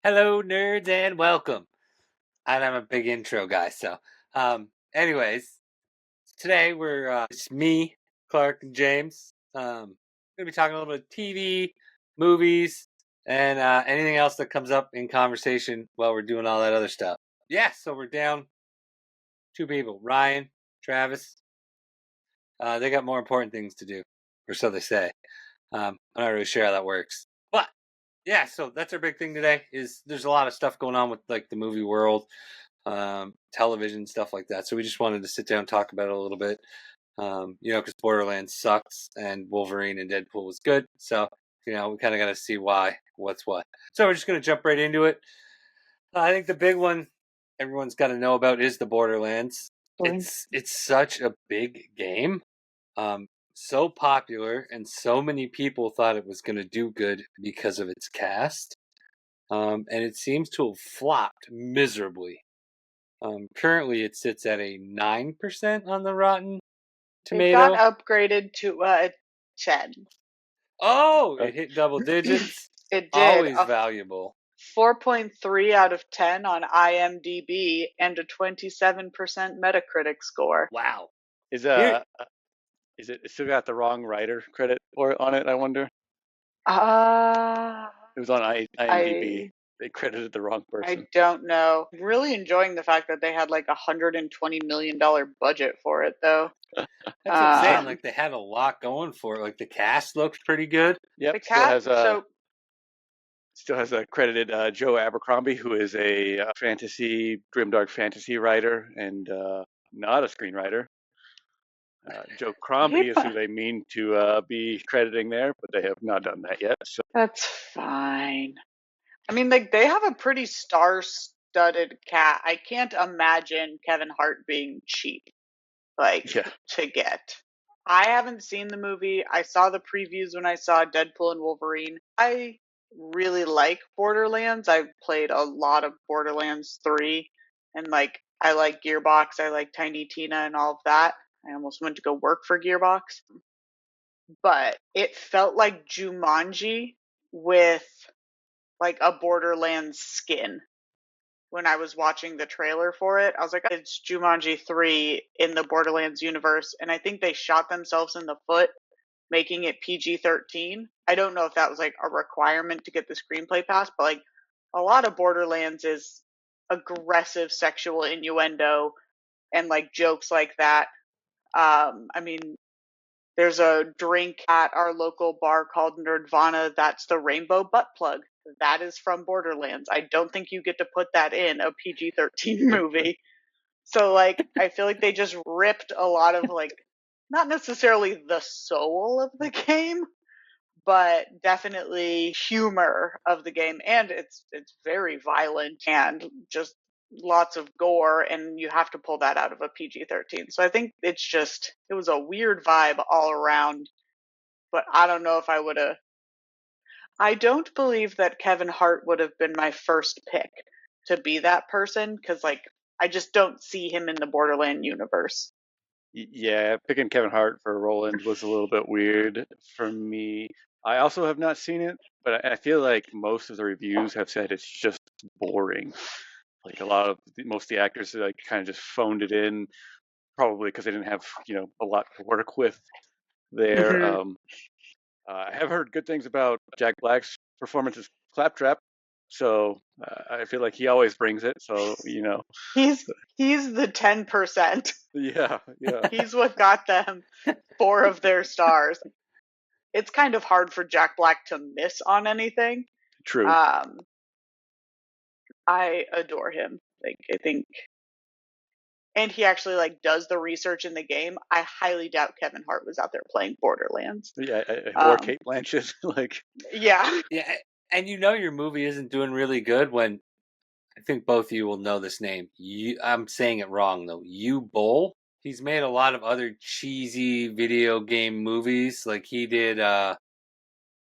Hello, nerds, and welcome. And I'm a big intro guy, so anyways, today it's me, Clark, and James. Gonna be talking a little bit of TV, movies, and anything else that comes up in conversation while we're doing all that other stuff. Yeah, so we're down two people, Ryan, Travis. They got more important things to do, or so they say. I'm not really sure how that works, but yeah, so that's our big thing today. Is there's a lot of stuff going on with like the movie world, television, stuff like that. So we just wanted to sit down and talk about it a little bit. Because Borderlands sucks and Wolverine and Deadpool was good. So we kind of got to see what's what. So we're just gonna jump right into it. I think the big one everyone's got to know about is the Borderlands. It's such a big game. So popular, and so many people thought it was going to do good because of its cast. And it seems to have flopped miserably. Currently, it sits at a 9% on the Rotten It got Tomato. upgraded to 10. Oh, it hit double digits. It did. Always valuable. 4.3 out of 10 on IMDb and a 27% Metacritic score. Wow. Is it still got the wrong writer credit on it? I wonder. It was on IMDb. They credited the wrong person. I don't know. I'm really enjoying the fact that they had like $120 million budget for it, though. That's what I'm saying. Like they had a lot going for it. Like the cast looks pretty good. Yep. Still has a credited Joe Abercrombie, who is a grimdark fantasy writer and not a screenwriter. Joe Crombie is who they mean to be crediting there, but they have not done that yet. So. That's fine. I mean, like, they have a pretty star-studded cast. I can't imagine Kevin Hart being cheap, to get. I haven't seen the movie. I saw the previews when I saw Deadpool and Wolverine. I really like Borderlands. I've played a lot of Borderlands 3, and, like, I like Gearbox. I like Tiny Tina and all of that. I almost went to go work for Gearbox. But it felt like Jumanji with like a Borderlands skin. When I was watching the trailer for it, I was like, it's Jumanji 3 in the Borderlands universe. And I think they shot themselves in the foot making it PG-13. I don't know if that was like a requirement to get the screenplay passed, but like a lot of Borderlands is aggressive sexual innuendo and like jokes like that. I mean, there's a drink at our local bar called Nerdvana that's the rainbow butt plug. That is from Borderlands. I don't think you get to put that in a PG-13 movie. So, like, I feel like they just ripped a lot of, like, not necessarily the soul of the game, but definitely humor of the game. And it's very violent and just lots of gore, and you have to pull that out of a PG-13. So I think it was a weird vibe all around, but I don't know if I would have. I don't believe that Kevin Hart would have been my first pick to be that person, because like I just don't see him in the Borderland universe. Yeah, picking Kevin Hart for Roland was a little bit weird for me. I also have not seen it, but I feel like most of the reviews have said it's just boring. Like most of the actors like kind of just phoned it in, probably because they didn't have a lot to work with there. Mm-hmm. I have heard good things about Jack Black's performance as Claptrap, so I feel like he always brings it. So he's the 10%. Yeah. He's what got them 4 of their stars. It's kind of hard for Jack Black to miss on anything. True. I adore him. Like, I think, and he actually like does the research in the game. I highly doubt Kevin Hart was out there playing Borderlands. Yeah, or Kate Blanchett. Yeah. And your movie isn't doing really good when I think both of you will know this name. I'm saying it wrong though. Bowl. He's made a lot of other cheesy video game movies, like he did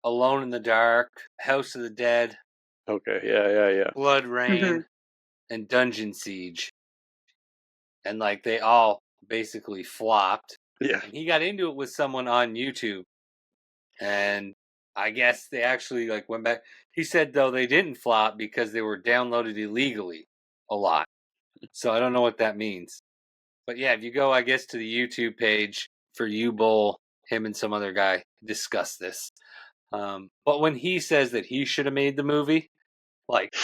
Alone in the Dark, House of the Dead. Okay, yeah. Blood Rain, and Dungeon Siege. And like they all basically flopped. Yeah. And he got into it with someone on YouTube. And I guess they actually like went back. He said though they didn't flop because they were downloaded illegally a lot. So I don't know what that means. But yeah, if you go, I guess, to the YouTube page for U-Bowl, him and some other guy discuss this. But when he says that he should have made the movie, like,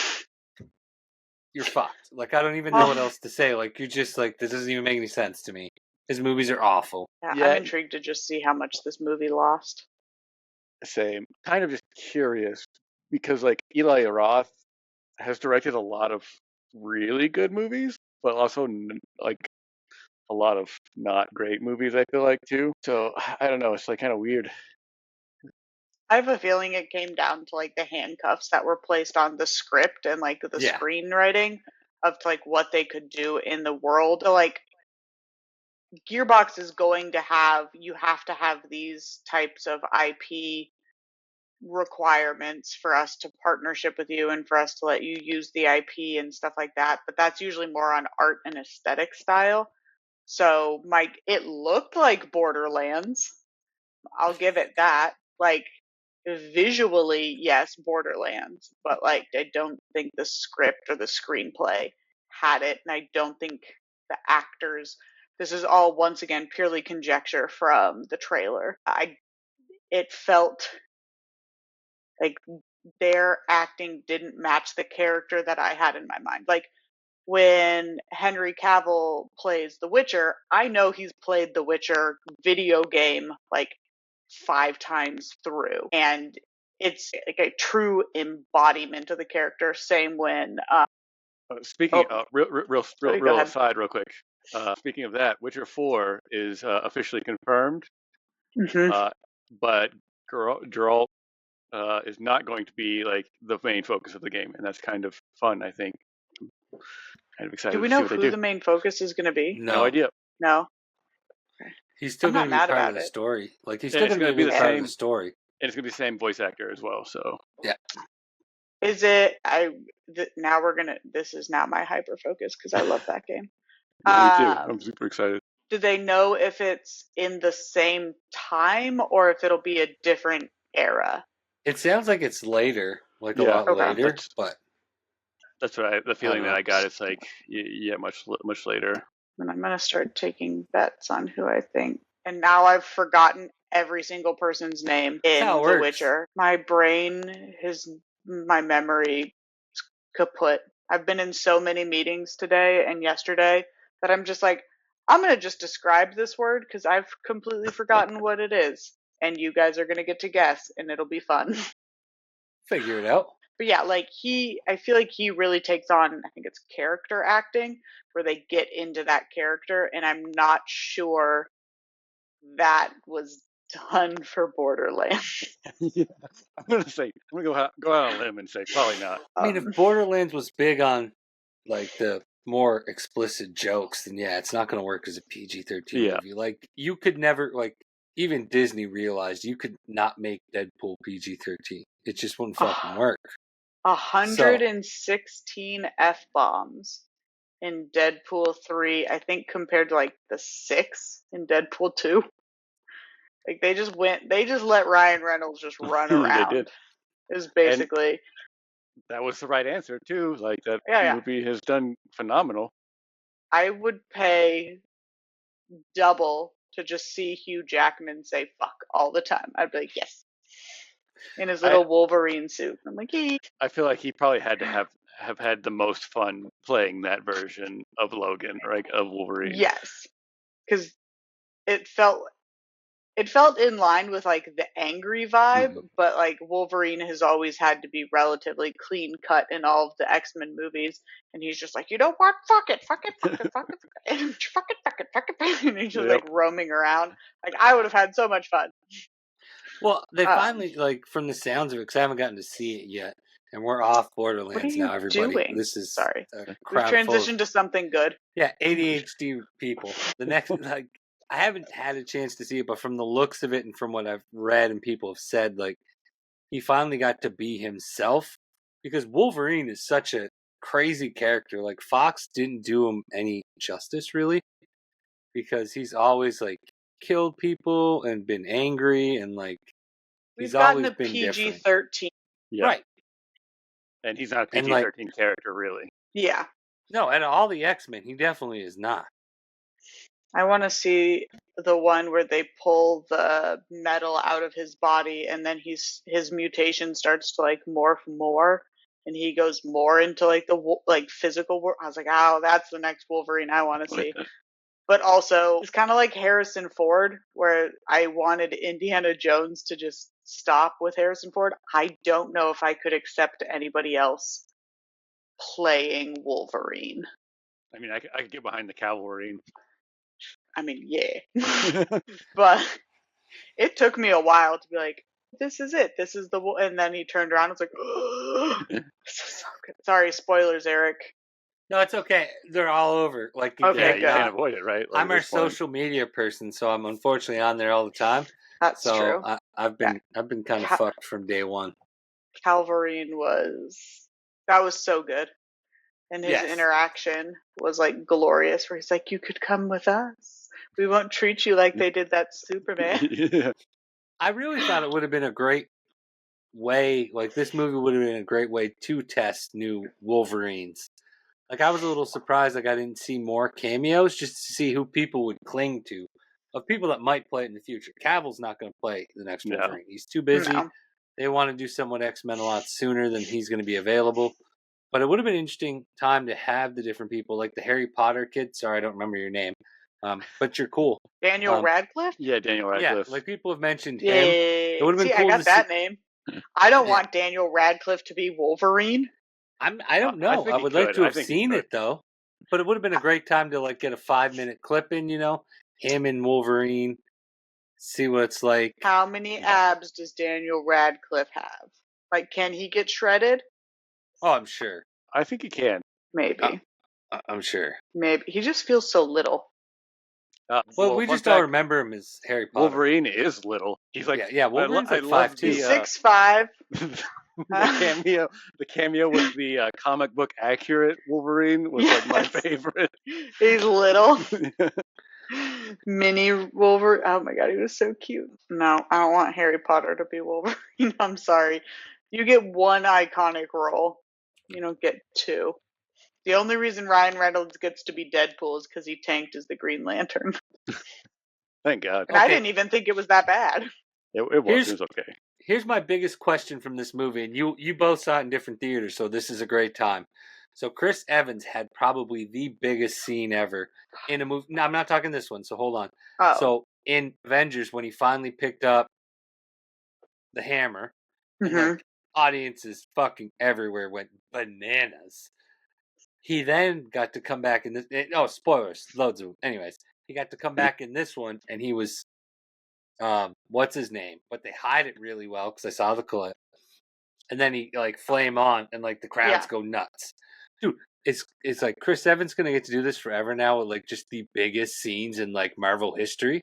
you're fucked. Like, I don't even know what else to say. Like, you're just like, this doesn't even make any sense to me. His movies are awful. Yeah, I'm intrigued to just see how much this movie lost. Same. Kind of just curious because like Eli Roth has directed a lot of really good movies, but also like a lot of not great movies. I feel like too. So I don't know. It's like kind of weird. I have a feeling it came down to like the handcuffs that were placed on the script and like the screenwriting of like what they could do in the world. Like Gearbox is going to have to have these types of IP requirements for us to partnership with you and for us to let you use the IP and stuff like that. But that's usually more on art and aesthetic style. So Mike, it looked like Borderlands. I'll give it that. Like visually, yes, Borderlands, but like I don't think the script or the screenplay had it, and I don't think the actors. This is all once again purely conjecture from the trailer. It felt like their acting didn't match the character that I had in my mind. Like when Henry Cavill plays The Witcher, I know he's played The Witcher video game like 5 times through, and it's like a true embodiment of the character. Same when Speaking of real ahead. aside, real quick. Speaking of that, Witcher 4 is officially confirmed, but Geralt is not going to be like the main focus of the game, and that's kind of fun. I think. Kind of excited. Do we to see know what they who do. the main focus is going to be? No idea. No. He's still going to be part of the story. Like he's still going to be the part of the story, and it's going to be the same voice actor as well. So yeah. Is it? Now we're gonna. This is now my hyper focus because I love that game. Me too. I'm super excited. Do they know if it's in the same time or if it'll be a different era? It sounds like it's later, like a lot later. But that's what the feeling that I got. It's like much later. And I'm gonna start taking bets on who I think. And now I've forgotten every single person's name in The Witcher. My brain my memory is kaput. I've been in so many meetings today and yesterday that I'm just like, I'm going to just describe this word because I've completely forgotten what it is. And you guys are going to get to guess and it'll be fun. Figure it out. But yeah, like I feel like he really takes on, I think it's character acting, where they get into that character. And I'm not sure that was done for Borderlands. Yeah. I'm gonna go out on a limb and say probably not. I mean, if Borderlands was big on like the more explicit jokes, then yeah, it's not going to work as a PG-13 movie. Like you could never, like even Disney realized you could not make Deadpool PG-13. It just wouldn't fucking work. 116 F-bombs in Deadpool 3, I think, compared to like the 6 in Deadpool 2. Like they just let Ryan Reynolds just run around. They did. It was basically. And that was the right answer too. Like that movie has done phenomenal. I would pay double to just see Hugh Jackman say "fuck" all the time. I'd be like, yes, in his little Wolverine suit. I'm like, hey. I feel like he probably had to have had the most fun playing that version of Logan, right? Of Wolverine. Yes, because it felt in line with like the angry vibe, but like Wolverine has always had to be relatively clean cut in all of the X-Men movies, and he's just like, you know what, fuck it, fuck it, fuck it, fuck it, and fuck it, fuck it, fuck it, and he's just like roaming around. Like I would have had so much fun. Well, they finally, like, from the sounds of it, because I haven't gotten to see it yet, and we're off Borderlands now, everybody. Doing? This is sorry. We've transitioned to something good. Yeah, ADHD people. The next, like, I haven't had a chance to see it, but from the looks of it and from what I've read and people have said, like, he finally got to be himself, because Wolverine is such a crazy character. Like, Fox didn't do him any justice, really, because he's always, like, killed people and been angry and, like, We've He's gotten always a been different. PG-13. Yeah. Right. And he's not a And like, PG-13 character, really. Yeah. no, out of all the X-Men, he definitely is not. I want to see the one where they pull the metal out of his body and then his mutation starts to like morph more and he goes more into like the like physical world. I was like, "Oh, that's the next Wolverine I want to see." But also, it's kind of like Harrison Ford, where I wanted Indiana Jones to just stop with Harrison Ford. I don't know if I could accept anybody else playing Wolverine. I mean, I could get behind the cavalry. I mean, yeah. But it took me a while to be like, this is it. This is the. And then he turned around and was like, this is so good. Sorry, spoilers, Eric. No, it's okay. They're all over. Like, Okay, Yeah, you good. can't avoid it, right? Like, I'm our social media person, so I'm unfortunately on there all the time. That's so true. I've been kind of fucked from day one. Calverine was so good. And his interaction was like glorious, where he's like, "You could come with us. We won't treat you like they did that Superman." Yeah. I really thought it would have been a great way, like this movie would have been a great way to test new Wolverines. Like I was a little surprised like I didn't see more cameos just to see who people would cling to, of people that might play it in the future. Cavill's not going to play the next Wolverine. He's too busy. No. They want to do someone X-Men a lot sooner than he's going to be available. But it would have been an interesting time to have the different people, like the Harry Potter kid. Sorry, I don't remember your name, but you're cool. Daniel Radcliffe? Yeah, Daniel Radcliffe. Yeah, like people have mentioned Yeah. him. It would have been See, cool I got to that see. name. I don't want Daniel Radcliffe to be Wolverine. I don't know. I would like to have seen it though. But it would have been a great time to like get a 5-minute clip in, him and Wolverine, see what it's like. How many abs does Daniel Radcliffe have? Like, can he get shredded? Oh, I'm sure. I think he can. Maybe. I'm sure. Maybe. He just feels so little. Well, we just all remember him as Harry Potter. Wolverine is little. He's like, yeah. Wolverine's like 5'2". He's 6'5". The cameo with the comic book accurate Wolverine was like my favorite. He's little. Mini Wolverine. Oh my god, he was so cute. No, I don't want Harry Potter to be Wolverine. I'm sorry. You get one iconic role. You don't get two. The only reason Ryan Reynolds gets to be Deadpool is because he tanked as the Green Lantern. Thank God. And I didn't even think it was that bad. It was okay. Here's my biggest question from this movie, and you both saw it in different theaters, so this is a great time. So Chris Evans had probably the biggest scene ever in a movie. No, I'm not talking this one, so hold on. Oh. So in Avengers, when he finally picked up the hammer, and like, audiences fucking everywhere went bananas. He then got to come back in this. Oh, spoilers, loads of. Anyways, he got to come back in this one, and he was, what's his name? But they hide it really well because I saw the clip. And then he like flame on, and like the crowds go nuts. Dude, it's like Chris Evans gonna get to do this forever now with like just the biggest scenes in like Marvel history.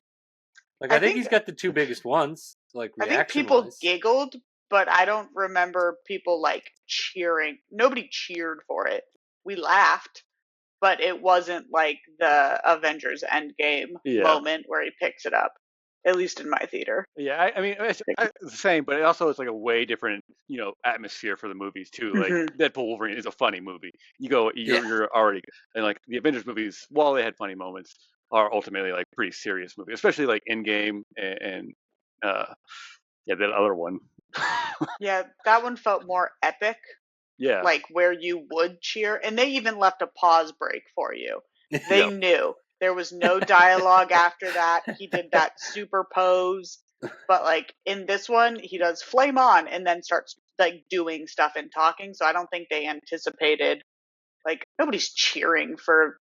Like I think he's got the two biggest ones. Like I think people giggled, but I don't remember people like cheering. Nobody cheered for it. We laughed, but it wasn't like the Avengers Endgame moment where he picks it up. At least in my theater. Yeah, I mean, it's the same, but it also is like a way different, atmosphere for the movies too. Like Deadpool Wolverine is a funny movie. You're already, and like the Avengers movies, while they had funny moments, are ultimately like pretty serious movies, especially like Endgame and that other one. Yeah, that one felt more epic. Yeah, like where you would cheer, and they even left a pause break for you. They knew. There was no dialogue after that. He did that super pose. But like in this one, he does flame on and then starts like doing stuff and talking. So I don't think they anticipated, like nobody's cheering for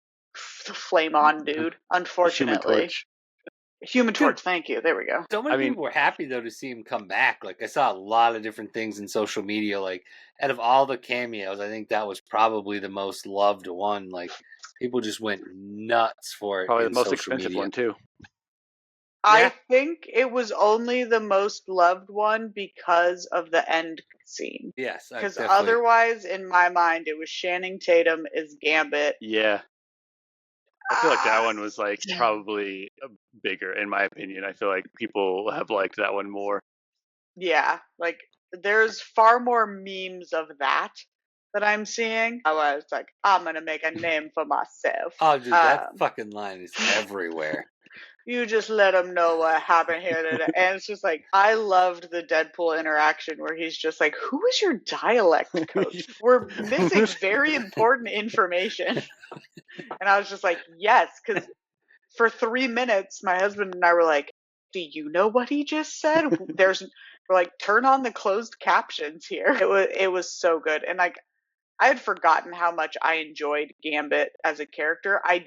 the flame on dude, unfortunately. Human Torch, thank you. There we go. So many people were happy though to see him come back. Like I saw a lot of different things in social media. Like out of all the cameos, I think that was probably the most loved one. Like people just went nuts for it. Probably the most expensive one too. I think it was only the most loved one because of the end scene. Yes, because otherwise, in my mind, it was Channing Tatum as Gambit. Yeah. I feel like that one was like probably bigger, in my opinion. I feel like people have liked that one more. Yeah, like there's far more memes of that I'm seeing. I was like, I'm gonna make a name for myself. Oh, dude, that fucking line is everywhere. You just let them know what happened here today. And it's just like, I loved the Deadpool interaction where he's just like, who is your dialect coach? We're missing very important information. And I was just like, yes, because for 3 minutes, my husband and I were like, do you know what he just said? We're like, turn on the closed captions here. It was so good. And like, I had forgotten how much I enjoyed Gambit as a character. I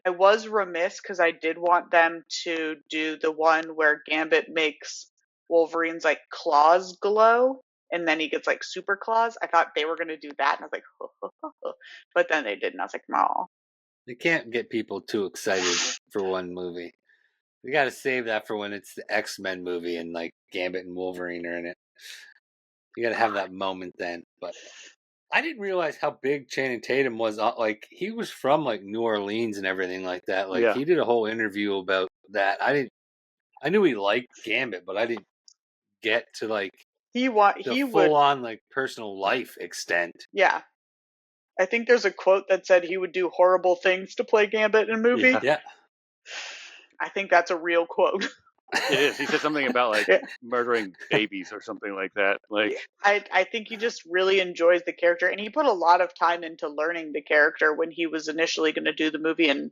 was remiss because I did want them to do the one where Gambit makes Wolverine's like claws glow and then he gets like super claws. I thought they were going to do that and I was like, ho, ho, ho, ho. But then they didn't. I was like, no. You can't get people too excited for one movie. You got to save that for when it's the X-Men movie and like Gambit and Wolverine are in it. You got to have that moment then. But I didn't realize how big Channing Tatum was. Like he was from like New Orleans and everything like that. Like he did a whole interview about that. I knew he liked Gambit, but I didn't get to like he full on like personal life extent. Yeah. I think there's a quote that said he would do horrible things to play Gambit in a movie. Yeah. I think that's a real quote. It is. He said something about like murdering babies or something like that. Like I think he just really enjoys the character, and he put a lot of time into learning the character when he was initially going to do the movie in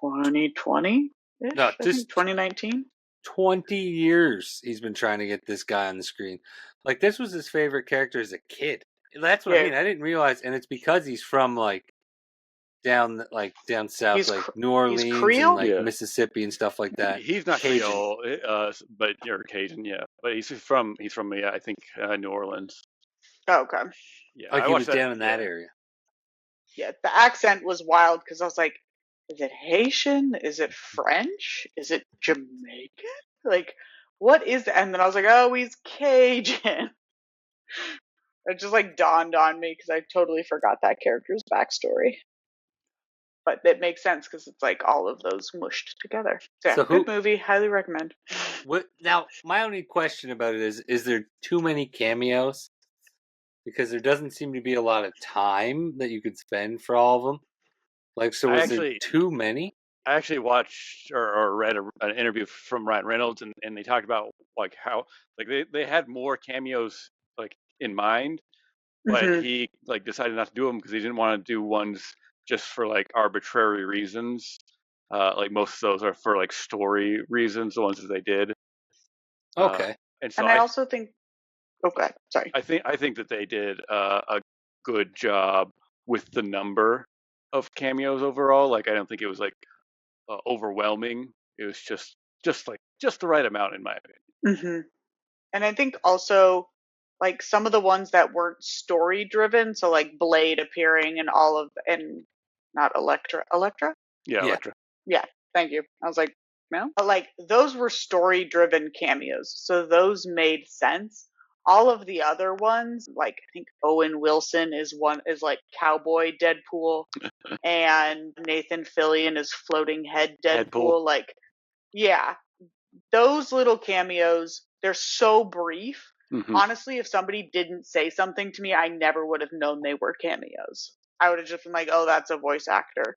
2020. No, just 2019. 20 years he's been trying to get this guy on the screen. Like this was his favorite character as a kid. That's what I mean. I didn't realize, and it's because he's from like down south, He's like New Orleans and like Mississippi and stuff like that. He's not Creole, but you're Cajun, yeah. But he's from I think New Orleans. Oh, okay. Yeah, like he was down in that area. Yeah, the accent was wild because I was like, is it Haitian? Is it French? Is it Jamaican? Like, what is that? And then I was like, oh, he's Cajun. It just like dawned on me because I totally forgot that character's backstory. But it makes sense because it's like all of those mushed together. So, good movie, highly recommend. Now, my only question about it is there too many cameos? Because there doesn't seem to be a lot of time that you could spend for all of them. Like, so was there too many? I actually watched or read an interview from Ryan Reynolds, and they talked about like how like they had more cameos like in mind, but he like decided not to do them because he didn't want to do ones just for like arbitrary reasons. Like most of those are for like story reasons, the ones that they did. Okay. And so I also think. Okay, sorry. I think that they did a good job with the number of cameos overall. Like I don't think it was like overwhelming. It was just the right amount in my opinion. And I think also like some of the ones that weren't story driven, so like Blade appearing and not Electra. Yeah, Electra. Yeah, thank you. I was like, no, but like those were story driven cameos, so those made sense. All of the other ones, like I think Owen Wilson is like Cowboy Deadpool, and Nathan Fillion is Floating Head Deadpool. Like, yeah, those little cameos, they're so brief. Honestly, if somebody didn't say something to me, I never would have known they were cameos. I would have just been like, oh, that's a voice actor.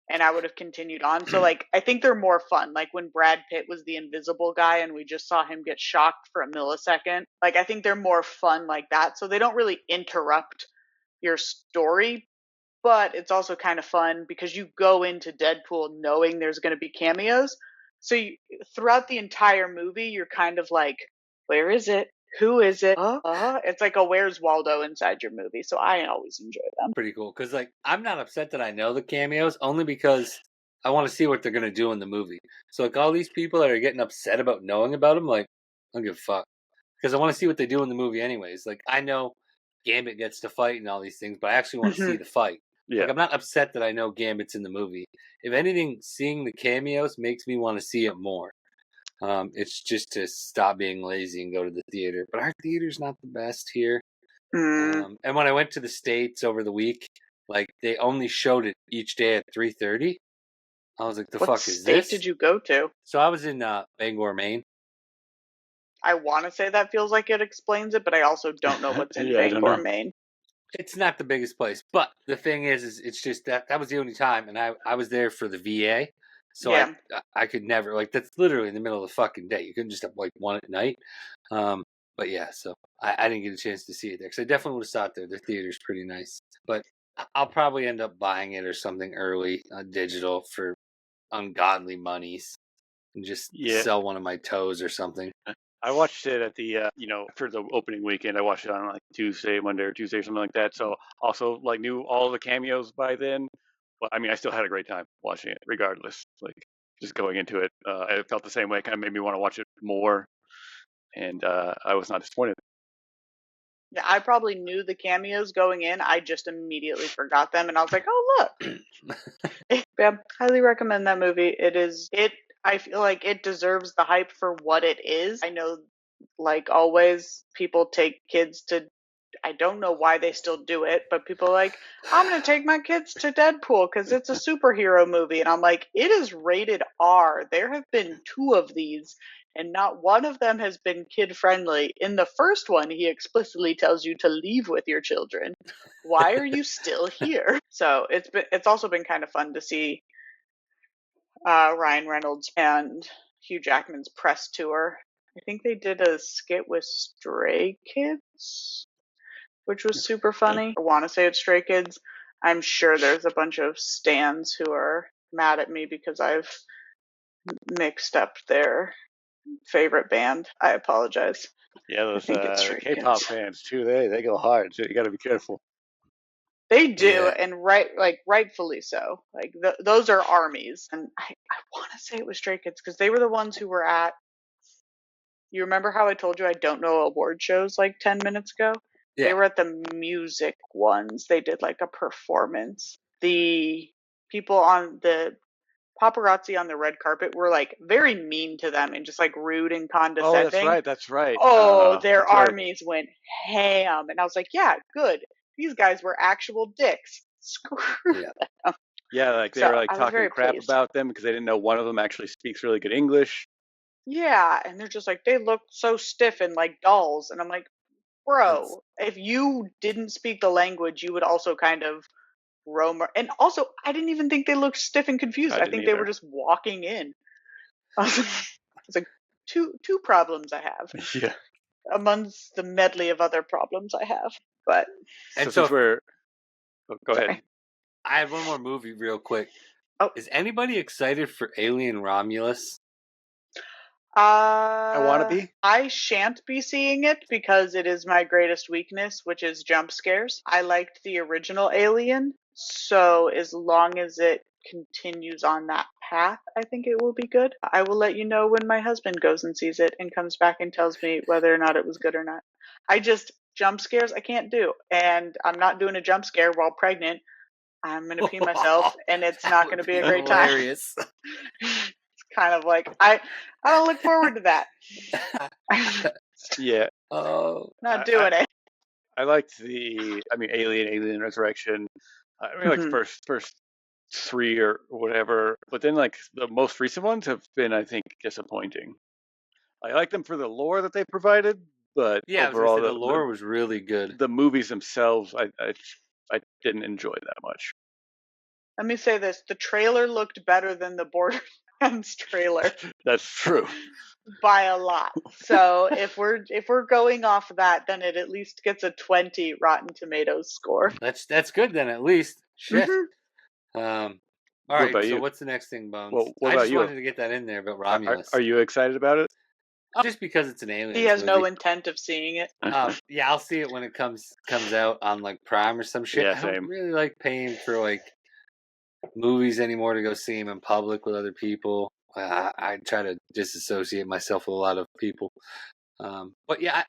And I would have continued on. So, like, I think they're more fun. Like when Brad Pitt was the invisible guy and we just saw him get shocked for a millisecond. Like, I think they're more fun like that. So they don't really interrupt your story. But it's also kind of fun because you go into Deadpool knowing there's going to be cameos. So throughout the entire movie, you're kind of like, where is it? Who is it? It's like a Where's Waldo inside your movie. So I always enjoy them. Pretty cool. Because like I'm not upset that I know the cameos, only because I want to see what they're going to do in the movie. So like all these people that are getting upset about knowing about them, like, I don't give a fuck. Because I want to see what they do in the movie anyways. Like I know Gambit gets to fight and all these things, but I actually want to see the fight. Yeah. Like I'm not upset that I know Gambit's in the movie. If anything, seeing the cameos makes me want to see it more. It's just to stop being lazy and go to the theater. But our theater's not the best here. And when I went to the States over the week, like they only showed it each day at 3:30. I was like, "The fuck is this?" What state did you go to? So I was in Bangor, Maine. I want to say that feels like it explains it, but I also don't know what's in Bangor, Maine. It's not the biggest place, but the thing is it's just that was the only time, and I was there for the VA, so Yeah. I could never, like, that's literally in the middle of the fucking day. You couldn't just have like one at night. But yeah, so I didn't get a chance to see it there because I definitely would have saw it there. The theater's pretty nice, but I'll probably end up buying it or something early digital for ungodly monies and just sell one of my toes or something. I watched it at the, for the opening weekend. I watched it on like Monday or Tuesday or something like that. So also like knew all the cameos by then. But I mean, I still had a great time watching it regardless. Like just going into it, I felt the same way. It kind of made me want to watch it more. And I was not disappointed. Yeah, I probably knew the cameos going in. I just immediately forgot them, and I was like, "Oh, look!" Yeah, highly recommend that movie. I feel like it deserves the hype for what it is. I know, like always, people take kids to. I don't know why they still do it, but people are like, I'm going to take my kids to Deadpool because it's a superhero movie. And I'm like, it is rated R. There have been 2 of these, and not one of them has been kid friendly. In the first one, he explicitly tells you to leave with your children. Why are you still here? So it's also been kind of fun to see Ryan Reynolds and Hugh Jackman's press tour. I think they did a skit with Stray Kids, which was super funny. I want to say it's Stray Kids. I'm sure there's a bunch of stans who are mad at me because I've mixed up their favorite band. I apologize. Yeah, those K-pop fans too. They go hard, so you got to be careful. They do, and rightfully so. Like those are armies, and I want to say it was Stray Kids because they were the ones who were at. You remember how I told you I don't know award shows like 10 minutes ago? Yeah. They were at the music ones. They did like a performance. The people on the paparazzi on the red carpet were like very mean to them and just like rude and condescending. Oh, that's right. Oh, their armies went ham. And I was like, yeah, good. These guys were actual dicks. Screw them. Yeah, like they were like talking crap about them because they didn't know one of them actually speaks really good English. Yeah, and they're just like, they look so stiff and like dolls. And I'm like, bro, if you didn't speak the language, you would also kind of roam. And also, I didn't even think they looked stiff and confused. I think they were just walking in. It's like two problems I have. Yeah. Amongst the medley of other problems I have. But so we're go ahead. I have one more movie real quick. Oh, is anybody excited for Alien Romulus? I want to be. I shan't be seeing it because it is my greatest weakness, which is jump scares. I liked the original Alien, so as long as it continues on that path, I think it will be good. I will let you know when my husband goes and sees it and comes back and tells me whether or not it was good or not. Jump scares I can't do, and I'm not doing a jump scare while pregnant. I'm going to pee myself, and it's not going to be a great time. Kind of like I don't look forward to that. Yeah. Oh, not doing it. I liked Alien Resurrection. Like first 3 or whatever, but then like the most recent ones have been, I think, disappointing. I like them for the lore that they provided, but overall the lore was really good. The movies themselves, I didn't enjoy that much. Let me say this: the trailer looked better than the Borderlands trailer. That's true. By a lot. So if we're going off of that, then it at least gets a 20 Rotten Tomatoes score. That's good then, at least. Shit. Mm-hmm. All right. So what's the next thing, Bones? Well, what I about just you? wanted to get that in there about Romulus. Are you excited about it? Just because it's an alien. He has no intent of seeing it. Yeah, I'll see it when it comes out on like Prime or some shit. Yeah, I don't really like paying for like movies anymore to go see them in public with other people. I try to disassociate myself with a lot of people. But yeah,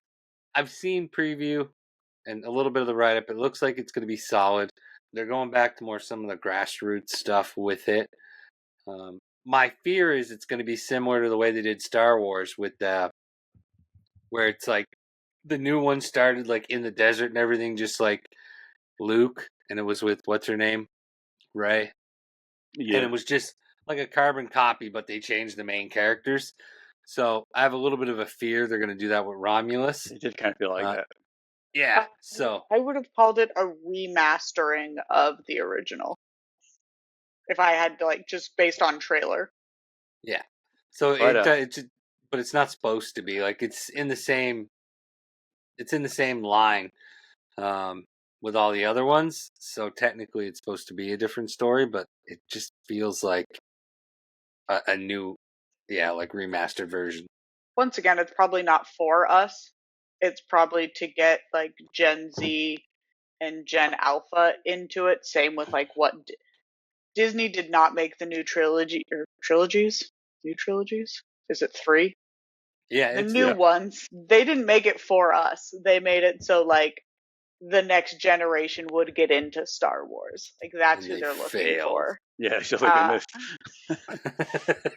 I've seen preview and a little bit of the write-up. It looks like it's going to be solid. They're going back to more some of the grassroots stuff with it. My fear is it's going to be similar to the way they did Star Wars with where it's like the new one started like in the desert and everything, just like Luke, and it was with what's her name, Rey. Yeah. And it was just like a carbon copy, but they changed the main characters. So I have a little bit of a fear they're going to do that with Romulus. It did kind of feel like that. Yeah. So I would have called it a remastering of the original if I had to, like, just based on trailer. yeah. So But, but it's not supposed to be like it's in the same. It's in the same line with all the other ones. So technically, it's supposed to be a different story, but it just feels like a new, like remastered version. Once again, it's probably not for us. It's probably to get like Gen Z and Gen Alpha into it. Same with like what Disney did not make the new trilogy or trilogies. New trilogies? Is it 3? Yeah, The it's new ones. They didn't make it for us. They made it so like the next generation would get into Star Wars. Like that's And who they they're looking failed. for. yeah, it's just like they missed.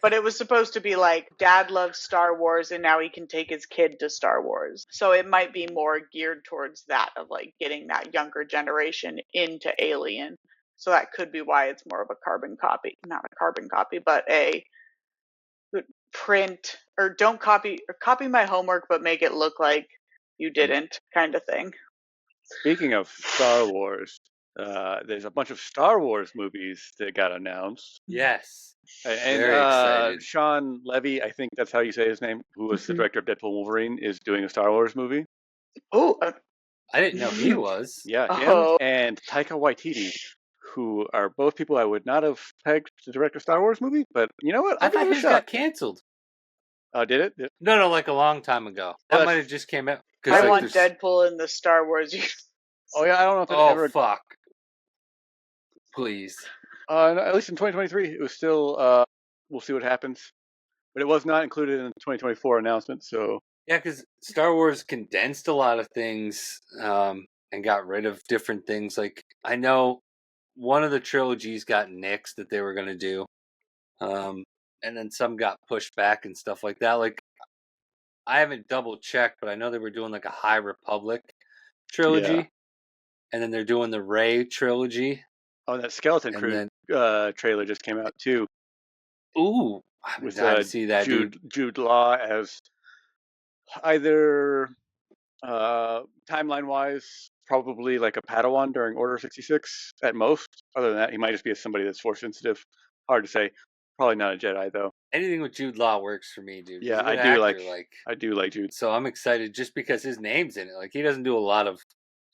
But it was supposed to be like dad loves Star Wars and now he can take his kid to Star Wars. So it might be more geared towards that of like getting that younger generation into Alien. So that could be why it's more of a carbon copy, not a carbon copy, but a print or don't copy or copy my homework but make it look like you didn't kind of thing. Speaking of Star Wars, there's a bunch of Star Wars movies that got announced. Yes. And Very excited. Sean Levy, I think that's how you say his name, who was the director of Deadpool Wolverine, is doing a Star Wars movie. Oh, I didn't know he was. Yeah, him and Taika Waititi, who are both people I would not have pegged to direct a Star Wars movie, but you know what? I I'll give thought it a his shot. got canceled. Oh, did it? No, like a long time ago. That might have just came out. I Like, want Deadpool in the Star Wars. Oh yeah, I don't know if it oh ever. fuck! Please. At least in 2023, it was still. We'll see what happens, but it was not included in the 2024 announcement. So Yeah, because Star Wars condensed a lot of things and got rid of different things. Like I know one of the trilogies got nixed that they were going to do, and then some got pushed back and stuff like that. Like I haven't double checked, but I know they were doing like a High Republic trilogy, and then they're doing the Rey trilogy. Oh, that Skeleton Crew trailer just came out too. Ooh, I would to see that, Jude Law as either timeline-wise, probably like a Padawan during Order 66 at most. Other than that, he might just be somebody that's force sensitive. Hard to say. Probably not a Jedi though. Anything with Jude Law works for me, dude. Yeah, I do like Jude. So I'm excited just because his name's in it. Like he doesn't do a lot of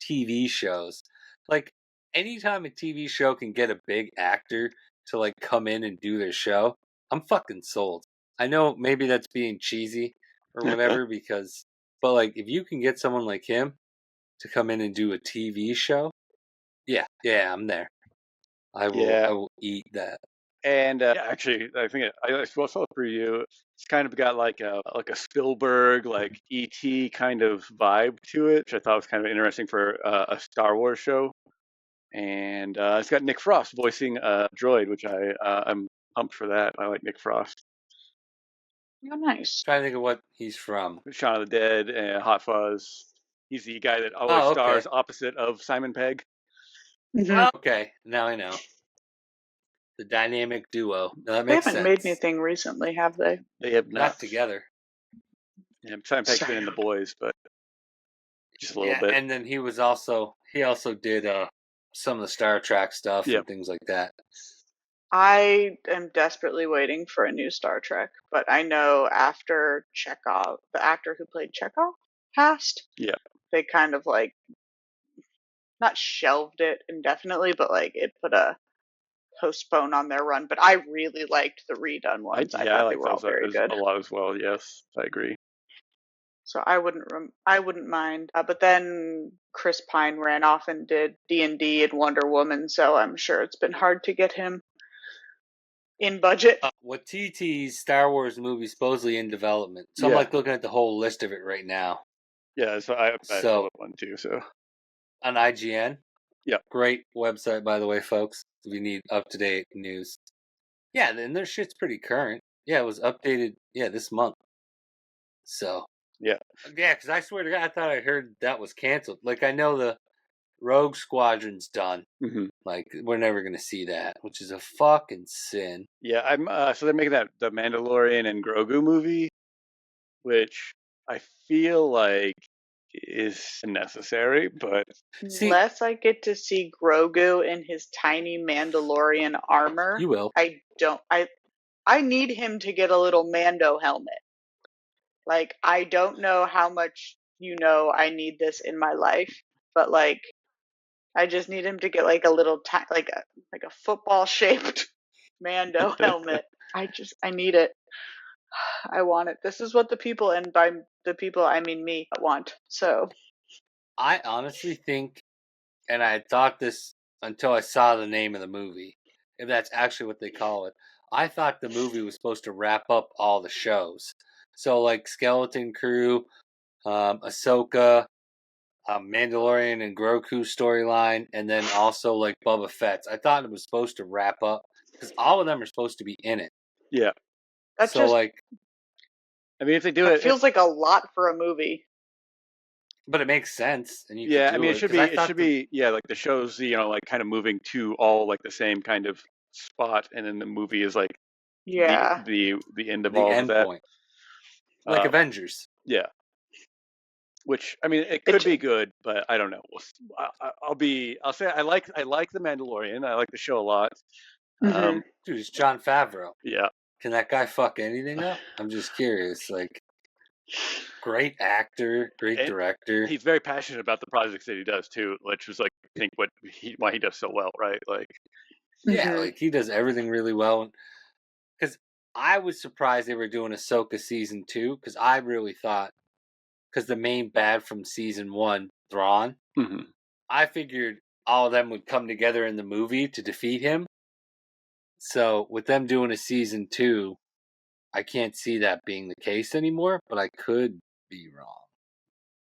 TV shows. Like anytime a TV show can get a big actor to like come in and do their show, I'm fucking sold. I know maybe that's being cheesy or whatever but like if you can get someone like him to come in and do a TV show, yeah, I'm there. I will eat that. And actually, I think I saw a preview. It's kind of got like a Spielberg, like E.T. kind of vibe to it, which I thought was kind of interesting for a Star Wars show. And it's got Nick Frost voicing a droid, which I'm pumped for that. I like Nick Frost. Oh, nice. Trying to think of what he's from. Shaun of the Dead and Hot Fuzz. He's the guy that always stars opposite of Simon Pegg. Mm-hmm. Okay, now I know. The dynamic duo. No, that they makes haven't made anything recently, have they? They have not together. Yeah, Simon Pegg's been in The Boys, but just a little bit. And then he also did some of the Star Trek stuff and things like that. I am desperately waiting for a new Star Trek, but I know after Chekhov, the actor who played Chekhov, passed, they kind of like not shelved it indefinitely, but like it put a postpone on their run. But I really liked the redone ones. I thought they were all very good. A lot as well. Yes, I agree. So I wouldn't mind. But then Chris Pine ran off and did D&D and Wonder Woman, so I'm sure it's been hard to get him in budget. What TT's Star Wars movie supposedly in development. So I'm like looking at the whole list of it right now. Yeah, so I saw one too. So on IGN. Yeah, great website by the way, folks. If you need up to date news. Yeah, then their shit's pretty current. Yeah, it was updated. Yeah, this month. So yeah, because I swear to God, I thought I heard that was canceled. Like I know the Rogue Squadron's done. Mm-hmm. Like we're never gonna see that, which is a fucking sin. Yeah, I'm. So they're making that the Mandalorian and Grogu movie. which I feel like is necessary, but See, Unless I get to see Grogu in his tiny Mandalorian armor, you will. I don't. I need him to get a little Mando helmet. Like, I don't know how much you know I need this in my life, but like, I just need him to get like a little like a football shaped Mando helmet. I need it. I want it. This is what the people, and by the people I mean me, want. So I honestly think, and I had thought this until I saw the name of the movie, if that's actually what they call it. I thought the movie was supposed to wrap up all the shows. So, like Skeleton Crew, Ahsoka, Mandalorian and Grogu storyline, and then also like Boba Fett's. I thought it was supposed to wrap up because all of them are supposed to be in it. yeah. that So, just like, I mean, if they do that it, feels like a lot for a movie. but it makes sense, and you could yeah. I do mean, it because I it thought should be, yeah, like the shows, like kind of moving to all like the same kind of spot, and then the movie is like Yeah, the end of the all of end that. point, like Avengers. Yeah. Which I mean, it it. could be good, but I don't know. I'll say I like the Mandalorian. I like the show a lot. Mm-hmm. Dude, it's John Favreau. Yeah, Can that guy fuck anything up? I'm just curious. Like, great actor, great and director. he's very passionate about the projects that he does too, which was like I think why he does so well, right? Like, Yeah, Mm-hmm. like he does everything really well. Because I was surprised they were doing Ahsoka season 2. Because I really thought, because the main bad from season 1, Thrawn, mhm. I figured all of them would come together in the movie to defeat him. So with them doing a season 2, I can't see that being the case anymore. But I could be wrong.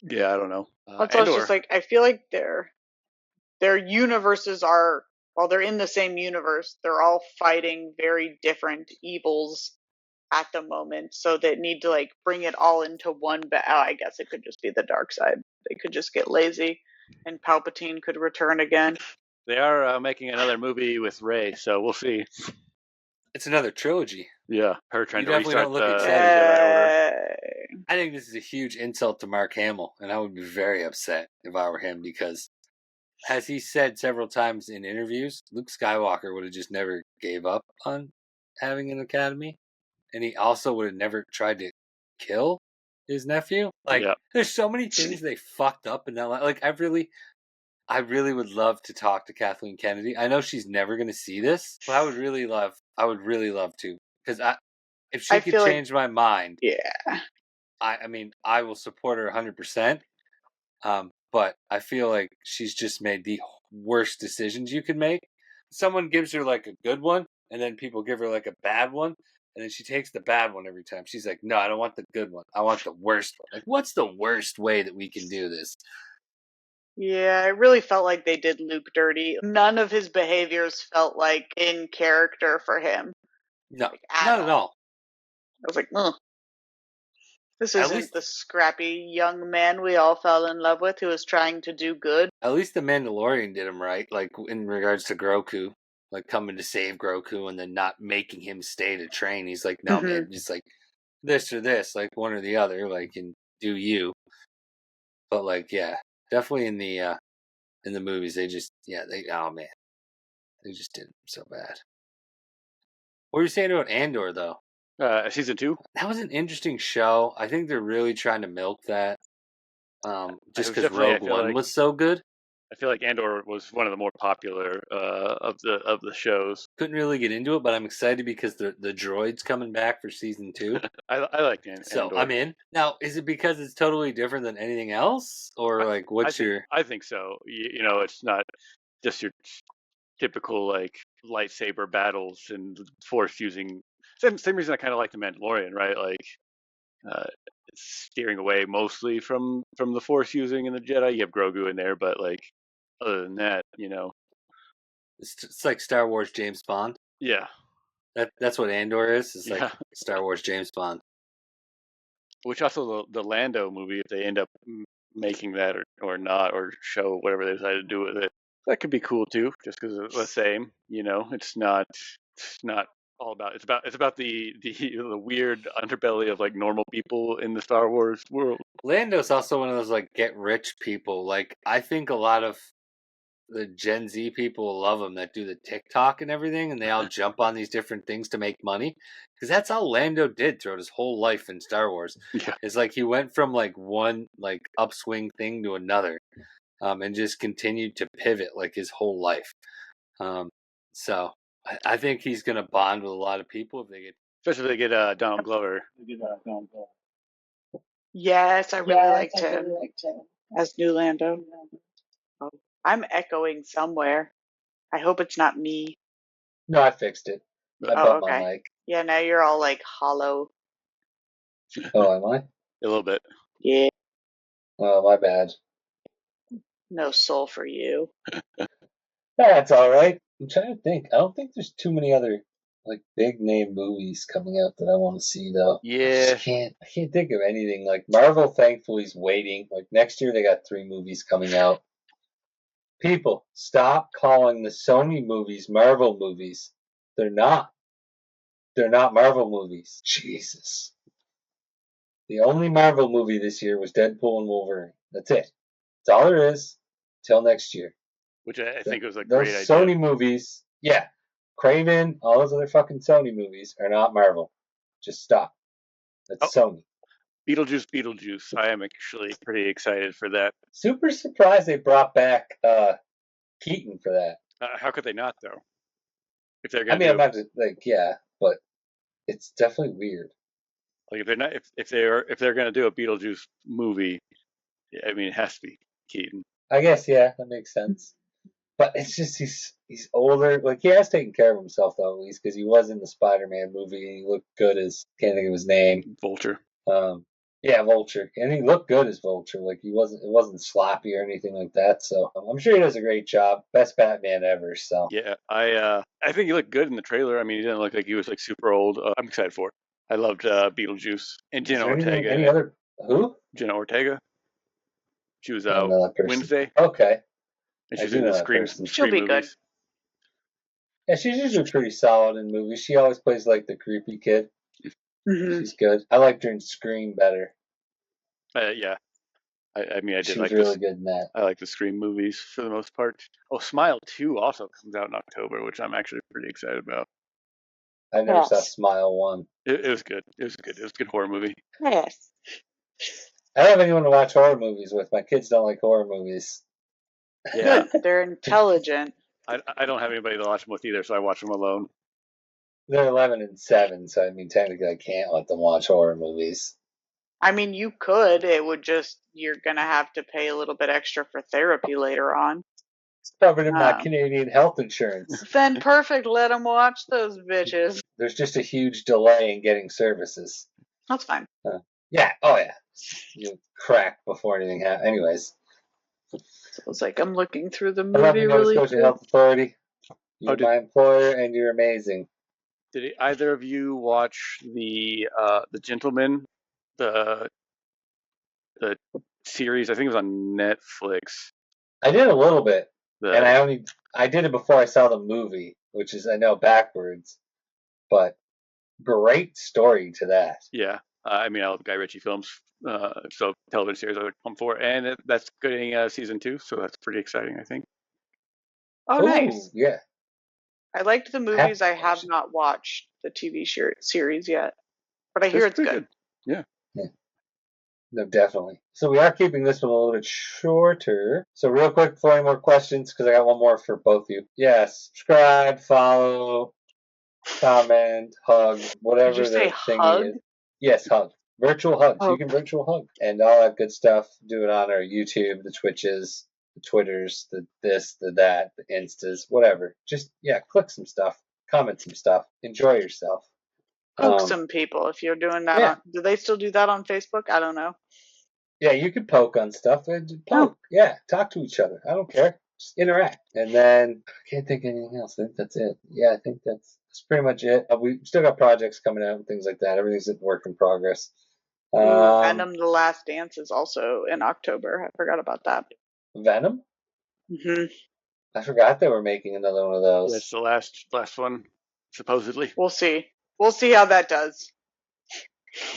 Yeah, I don't know. Also, it's just Andor, like I feel like their universes are, while they're in the same universe, they're all fighting very different evils at the moment. So they need to like bring it all into one. I guess it could just be the dark side. They could just get lazy, and Palpatine could return again. they are making another movie with Rey, so we'll see. It's another trilogy. Yeah, her trying You to definitely restart don't look the excited. Jedi Order. I think this is a huge insult to Mark Hamill, and I would be very upset if I were him because, as he said several times in interviews, Luke Skywalker would have just never gave up on having an academy, and he also would have never tried to kill his nephew. Like, Yeah, there's so many things they fucked up in that. Like, I really would love to talk to Kathleen Kennedy. I know she's never going to see this, but I would really love to, because if she I could feel like, change my mind, yeah, I mean, I will support her 100%. But I feel like she's just made the worst decisions you can make. Someone gives her like a good one, and then people give her like a bad one, and then she takes the bad one every time. She's like, "No, I don't want the good one. I want the worst one." Like, what's the worst way that we can do this? yeah, it really felt like they did Luke dirty. None of his behaviors felt like in character for him, No, like at not at all. all. I was like, ugh. This At isn't least, the scrappy young man we all fell in love with who was trying to do good. at least the Mandalorian did him right. Like in regards to Grogu, like coming to save Grogu and then not making him stay to train. He's like, "No, Mm-hmm. man, just like this or this, like one or the other, like and do you." But like, yeah, definitely in the movies, oh man, they just did so bad. What were you saying about Andor though? season 2. That was an interesting show. I think they're really trying to milk that, It just was because definitely. Rogue One was so good. I feel like Andor was one of the more popular of the shows. Couldn't really get into it, but I'm excited because the droid's coming back for season 2. I like So Andor. I'm in. Now, is it because it's totally different than anything else, or like what's your? I think so. It's not just your typical like lightsaber battles and force using. Same reason I kind of like the Mandalorian, right? Like uh, it's steering away mostly from the force using in the Jedi. You have Grogu in there, but like other than that, It's like Star Wars James Bond. yeah, That's what Andor is. It's like yeah. Star Wars James Bond. Which also the Lando movie, if they end up making that or not, or show whatever they decide to do with it, that could be cool too. Just because it's the same, it's not all about. It's about the weird underbelly of like normal people in the Star Wars world. Lando's also one of those like get rich people. Like I think a lot of the Gen Z people love him that do the TikTok and everything, and they all jump on these different things to make money. Because that's how Lando did throughout his whole life in Star Wars. Yeah. It's like he went from like one like upswing thing to another, and just continued to pivot like his whole life. So I think he's gonna bond with a lot of people if they get. Especially if they get Donald Glover. Yes, I really liked him as New Lando. Oh, I'm echoing somewhere. I hope it's not me. No, I fixed it. I bumped my mic. Yeah, now you're all like hollow. Oh, am I? A little bit. Yeah. Oh, my bad. No soul for you. That's all right. I'm trying to think. I don't think there's too many other like big name movies coming out that I want to see though. Yeah. I can't think of anything. Like Marvel thankfully is waiting. Like next year they got 3 movies coming out. People, stop calling the Sony movies Marvel movies. They're not. They're not Marvel movies. Jesus. The only Marvel movie this year was Deadpool and Wolverine. That's it. That's all there is. Till next year. Which I think was a those great idea. Sony movies, yeah. Craven, all those other fucking Sony movies are not Marvel. Just stop. That's Sony. Beetlejuice. I am actually pretty excited for that. Super surprised they brought back Keaton for that. How could they not, though? If they're I mean, I'm not just, like, yeah, but it's definitely weird. Like if they're not, if they're gonna do a Beetlejuice movie, I mean, it has to be Keaton. I guess, yeah, that makes sense. But it's just he's older. Like he has taken care of himself though, at least because he was in the Spider-Man movie. And he looked good as can't think of his name. Vulture. Yeah, Vulture, and he looked good as Vulture. Like it wasn't sloppy or anything like that. So I'm sure he does a great job. Best Batman ever. So yeah, I think he looked good in the trailer. I mean, he didn't look like he was like super old. I'm excited for it. I loved Beetlejuice and Jenna Ortega. Any other who? Jenna Ortega. She was Wednesday. Okay. And she's in the Scream She'll be movies. good. Yeah, she's usually pretty solid in movies. She always plays like the creepy kid. Mm-hmm. She's good. I liked her in Scream better. Yeah. I mean, I did like she was really good in that. I like the Scream movies for the most part. Oh, Smile 2 also comes out in October, which I'm actually pretty excited about. I never saw Smile 1. It was good. It was good. It was a good horror movie. Yes. I don't have anyone to watch horror movies with. My kids don't like horror movies. Yeah. They're intelligent. I don't have anybody to watch them with either, so I watch them alone. They're 11 and 7, so I mean, technically I can't let them watch horror movies. I mean, you could. It would just, you're going to have to pay a little bit extra for therapy later on. It's covered in my Canadian health insurance. Then perfect. Let them watch those bitches. There's just a huge delay in getting services. That's fine. Yeah. Oh, yeah. You crack before anything happens. Anyways. So it's like I'm looking through the I love movie you, Nova really Scotia quick. Health Authority. You're my employer, and you're amazing. Did either of you watch the Gentleman, the series? I think it was on Netflix. I did a little bit, and I did it before I saw the movie, which is I know backwards, but great story to that. Yeah, I mean I love Guy Ritchie films, so television series I would come for, and that's getting season 2, so that's pretty exciting, I think. Oh, nice. Yeah. I liked the movies. I have not watched the TV series yet, but I hear it's good. Yeah. No, definitely. So we are keeping this one a little bit shorter. So real quick, before any more questions, because I got one more for both of you. Yes, subscribe, follow, comment, hug, whatever Did you say thing hug? is. Yes, hug. Virtual hugs. You can virtual hug. And all that good stuff. Do it on our YouTube, the Twitches, the Twitters, the this, the that, the Instas, whatever. Just, click some stuff. Comment some stuff. Enjoy yourself. Poke some people if you're doing that. Yeah. Do they still do that on Facebook? I don't know. Yeah, you can poke on stuff. Poke. Yeah, talk to each other. I don't care. Just interact. And then, I can't think of anything else. I think that's it. Yeah, I think that's pretty much it. We still got projects coming out and things like that. Everything's a work in progress. Venom: The Last Dance is also in October. I forgot about that. Venom? Mm-hmm. I forgot they were making another one of those. That's the last one. supposedly. We'll see. We'll see how that does.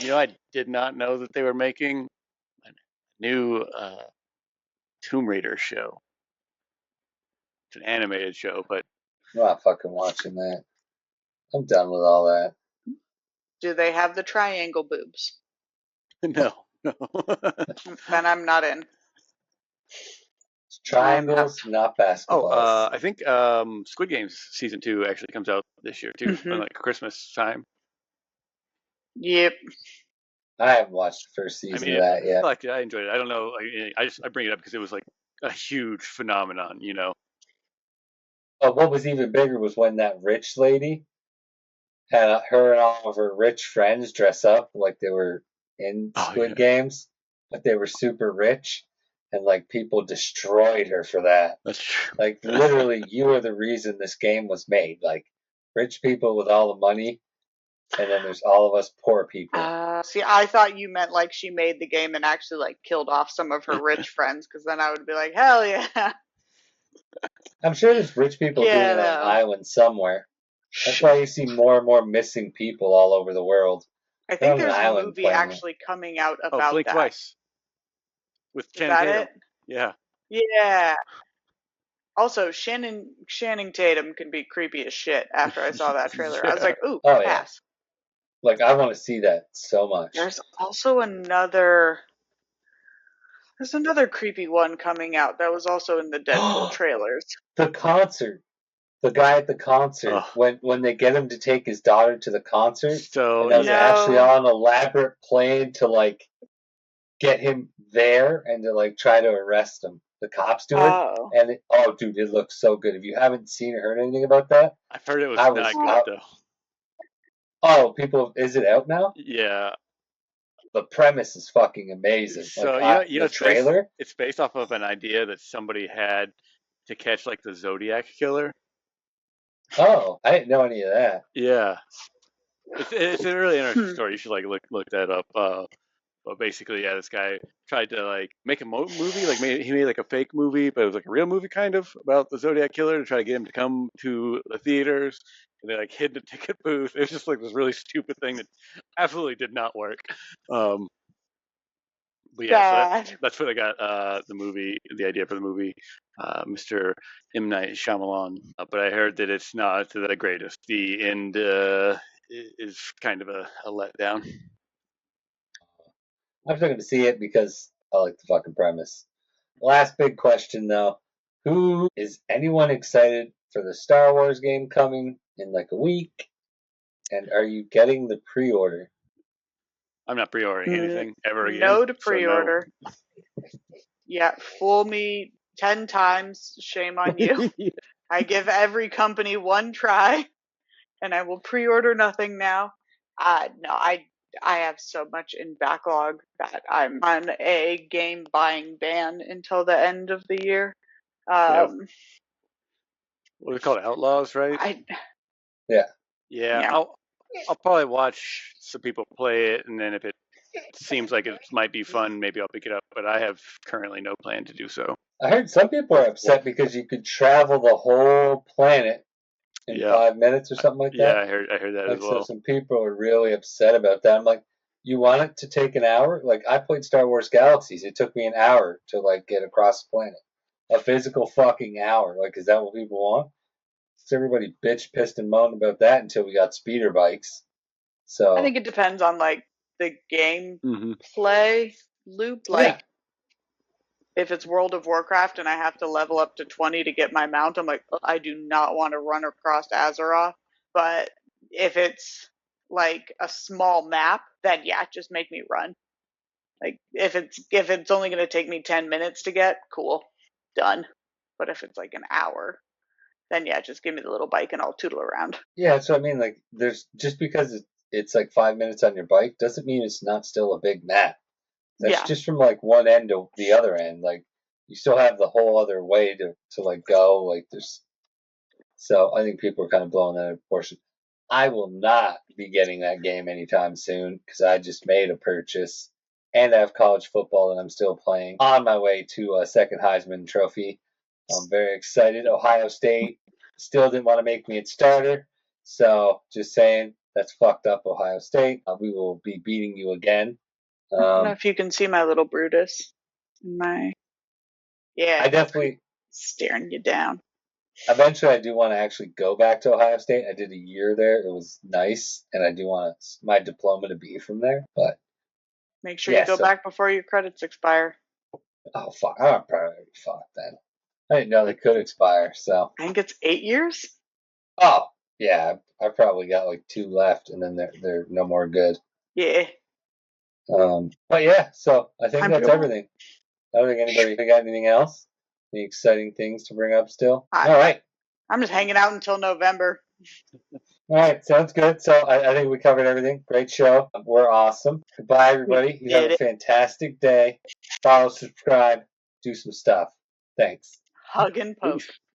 I did not know that they were making a new Tomb Raider show. It's an animated show, but I'm not fucking watching that. I'm done with all that. Do they have the triangle boobs? no. Then I'm not in. It's triangles, not basketballs. I think Squid Games season 2 actually comes out this year too, on like Christmas time. Yep. I haven't watched the first season of that yet. I enjoyed it. I don't know. I bring it up because it was like a huge phenomenon, But what was even bigger was when that rich lady had her and all of her rich friends dress up like they were in Squid Games, but they were super rich, and like people destroyed her for that. That's true. Like literally, you are the reason this game was made. Like rich people with all the money, and then there's all of us poor people. See, I thought you meant like she made the game and actually like killed off some of her rich friends, because then I would be like, hell yeah. I'm sure there's rich people doing it on an island somewhere. That's why you see more and more missing people all over the world. I think there's a movie actually coming out about Blink that. Twice. With Channing Tatum. Yeah. Yeah. Also, Channing Tatum can be creepy as shit after I saw that trailer. I was like, ooh, pass. Yeah. Like, I want to see that so much. There's also another creepy one coming out that was also in the Deadpool trailers. The concert. The guy at the concert, when they get him to take his daughter to the concert, and that was actually on an elaborate plan to like get him there and to like try to arrest him. The cops do it, and dude, it looks so good. If you haven't seen or heard anything about that, I've heard it was not good though. Oh, is it out now? Yeah. The premise is fucking amazing. So like, the trailer. It's based off of an idea that somebody had to catch like the Zodiac killer. Oh, I didn't know any of that. Yeah, it's a really interesting story. You should like look that up. But basically, yeah, this guy tried to like make a movie. Like he made like a fake movie, but it was like a real movie kind of about the Zodiac killer to try to get him to come to the theaters. And they like hid the ticket booth. It was just like this really stupid thing that absolutely did not work. But yeah, so that's where they got the idea for the movie, Mr. M. Night Shyamalan. But I heard that it's not the greatest. The end is kind of a letdown. I'm still going to see it because I like the fucking premise. Last big question though: is anyone excited for the Star Wars game coming in like a week? And are you getting the pre-order? I'm not pre-ordering anything ever again. No to pre-order. So no. Yeah, fool me 10 times. Shame on you. I give every company one try, and I will pre-order nothing now. No, I have so much in backlog that I'm on a game buying ban until the end of the year. What are they called? Outlaws, right? Yeah. I'll probably watch some people play it, and then if it seems like it might be fun, maybe I'll pick it up. But I have currently no plan to do so. I heard some people are upset because you could travel the whole planet in 5 minutes or something like that. Yeah, I heard that as well. So some people are really upset about that. I'm like, you want it to take an hour? Like, I played Star Wars Galaxies. It took me an hour to like get across the planet. A physical fucking hour. Like, is that what people want? So everybody bitched, pissed, and moaned about that until we got speeder bikes. So I think it depends on like the game play loop. Like, if it's World of Warcraft and I have to level up to 20 to get my mount, I'm like, I do not want to run across Azeroth. But if it's like a small map, then yeah, just make me run. Like if it's only going to take me 10 minutes to get, cool, done. But if it's like an hour, then yeah, just give me the little bike and I'll tootle around. Yeah, so I mean, like, there's just because it's like 5 minutes on your bike doesn't mean it's not still a big map. That's just from like one end to the other end. Like, you still have the whole other way to like go. Like, so I think people are kind of blowing that out of proportion. I will not be getting that game anytime soon because I just made a purchase and I have college football that I'm still playing on my way to a second Heisman Trophy. I'm very excited. Ohio State still didn't want to make me its starter. So just saying, that's fucked up, Ohio State. We will be beating you again. I don't know if you can see my little Brutus. I definitely staring you down. Eventually, I do want to actually go back to Ohio State. I did a year there; it was nice, and I do want my diploma to be from there. But make sure you go back before your credits expire. Oh fuck! I'm probably fucked then. I didn't know they could expire. So I think it's 8 years. Oh yeah, I probably got like 2 left, and then they're no more good. Yeah. But yeah, so I think that's everything. I don't think anybody got anything else. Any exciting things to bring up still? All right. I'm just hanging out until November. All right, sounds good. So I think we covered everything. Great show. We're awesome. Goodbye, everybody. You have a fantastic day. Follow, subscribe, do some stuff. Thanks. Hug and poke.